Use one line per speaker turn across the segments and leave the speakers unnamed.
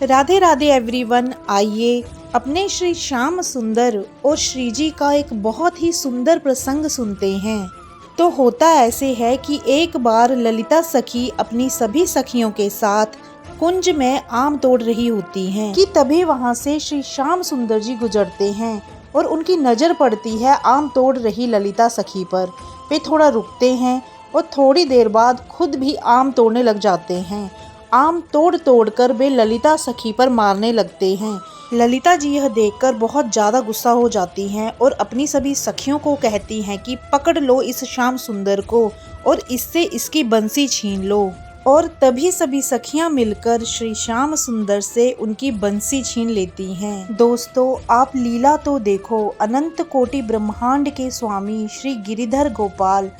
Radhe Radhe everyone. आइए अपने श्री श्याम सुंदर और श्री जी का एक बहुत ही सुंदर प्रसंग सुनते हैं। तो होता ऐसे है कि एक बार ललिता सखी अपनी सभी सखियों के साथ कुंज में आम तोड़ रही होती हैं कि तभी वहां से श्री श्याम सुंदर जी गुजरते हैं और उनकी नज़र पड़ती है आम तोड़ रही ललिता सखी पर। वे थोड़ा रुकते हैं और थोड़ी देर बाद खुद भी आम तोड़ने लग जाते हैं। आम तोड़ तोड़ कर वे ललिता सखी पर मारने लगते हैं। ललिता जी यह देखकर बहुत ज़्यादा गुस्सा हो जाती हैं और अपनी सभी सखियों को कहती हैं कि पकड़ लो इस श्याम सुंदर को और इससे इसकी बंसी छीन लो। और तभी सभी सखियां मिलकर श्री श्याम सुंदर से उनकी बंसी छीन लेती हैं। दोस्तों, आप लीला तो देखो, अनंत कोटि ब्रह्मांड के स्वामी श्री गिरिधर गोपाल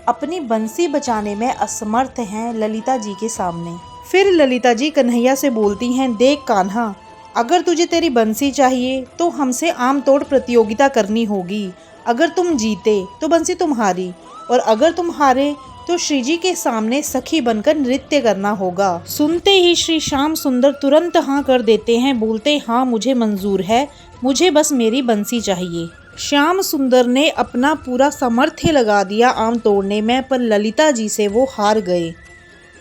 अपनी बंसी बचाने में असमर्थ हैं ललिता जी के सामने। फिर ललिता जी कन्हैया से बोलती हैं, देख कान्हा, अगर तुझे तेरी बंसी चाहिए तो हमसे आम तोड़ प्रतियोगिता करनी होगी। अगर तुम जीते तो बंसी तुम्हारी, और अगर तुम हारे तो श्री जी के सामने सखी बनकर नृत्य करना होगा। सुनते ही श्री श्याम सुंदर तुरंत हाँ कर देते हैं, बोलते हाँ मुझे मंजूर है, मुझे बस मेरी बंसी चाहिए। श्याम सुंदर ने अपना पूरा सामर्थ्य लगा दिया आम तोड़ने में, पर ललिता जी से वो हार गए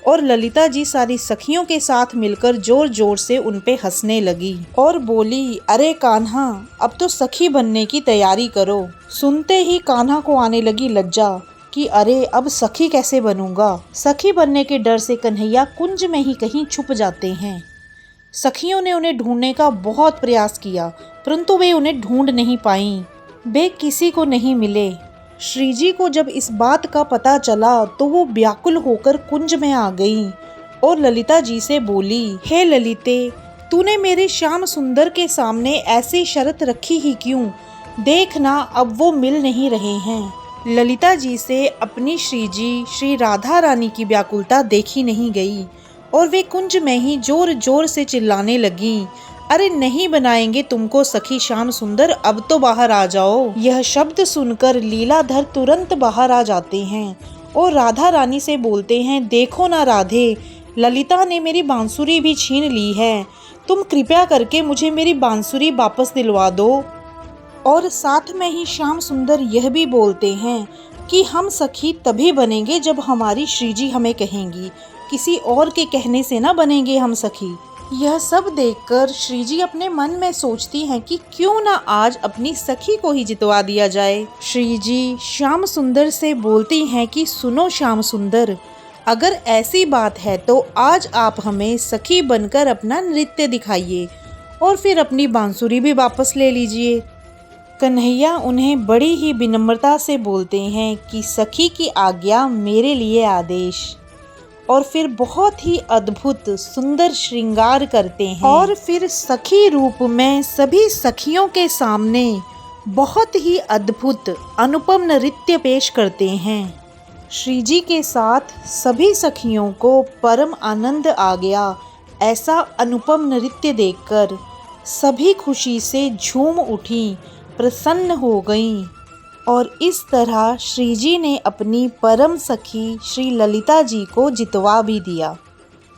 और ललिता जी सारी सखियों के साथ मिलकर जोर जोर से उन पे हंसने लगी और बोली, अरे कान्हा, अब तो सखी बनने की तैयारी करो। सुनते ही कान्हा को आने लगी लज्जा कि अरे अब सखी कैसे बनूंगा। सखी बनने के डर से कन्हैया कुंज में ही कहीं छुप जाते हैं। सखियों ने उन्हें ढूंढने का बहुत प्रयास किया, परंतु वे उन्हें ढूंढ नहीं पाईं। वे किसी को नहीं मिले। श्री जी को जब इस बात का पता चला तो वो व्याकुल होकर कुंज में आ गई और ललिता जी से बोली, हे ललिते, तूने मेरे श्याम सुंदर के सामने ऐसी शर्त रखी ही क्यों? देखना अब वो मिल नहीं रहे हैं। ललिता जी से अपनी श्री जी श्री राधा रानी की व्याकुलता देखी नहीं गई और वे कुंज में ही जोर जोर से चिल्लाने लगी, अरे नहीं बनाएंगे तुमको सखी श्याम सुंदर, अब तो बाहर आ जाओ। यह शब्द सुनकर लीलाधर तुरंत बाहर आ जाते हैं और राधा रानी से बोलते हैं, देखो ना राधे, ललिता ने मेरी बांसुरी भी छीन ली है, तुम कृपया करके मुझे मेरी बांसुरी वापस दिलवा दो। और साथ में ही श्याम सुंदर यह भी बोलते हैं कि हम सखी तभी बनेंगे जब हमारी श्री जी हमें कहेंगी, किसी और के कहने से ना बनेंगे हम सखी। यह सब देखकर श्री जी अपने मन में सोचती हैं कि क्यों ना आज अपनी सखी को ही जितवा दिया जाए। श्री जी श्याम सुंदर से बोलती हैं कि सुनो श्याम सुंदर, अगर ऐसी बात है तो आज आप हमें सखी बनकर अपना नृत्य दिखाइए और फिर अपनी बांसुरी भी वापस ले लीजिए। कन्हैया उन्हें बड़ी ही विनम्रता से बोलते हैं कि सखी की आज्ञा मेरे लिए आदेश, और फिर बहुत ही अद्भुत सुंदर श्रृंगार करते हैं और फिर सखी रूप में सभी सखियों के सामने बहुत ही अद्भुत अनुपम नृत्य पेश करते हैं। श्री जी के साथ सभी सखियों को परम आनंद आ गया। ऐसा अनुपम नृत्य देखकर सभी खुशी से झूम उठी, प्रसन्न हो गईं और इस तरह श्री जी ने अपनी परम सखी श्री ललिता जी को जितवा भी दिया।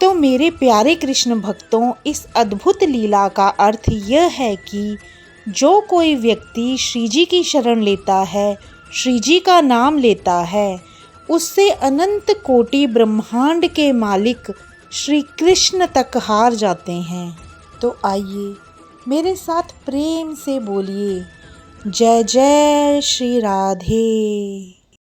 तो मेरे प्यारे कृष्ण भक्तों, इस अद्भुत लीला का अर्थ यह है कि जो कोई व्यक्ति श्री जी की शरण लेता है, श्री जी का नाम लेता है, उससे अनंत कोटि ब्रह्मांड के मालिक श्री कृष्ण तक हार जाते हैं। तो आइए मेरे साथ प्रेम से बोलिए, जय जय श्री राधे।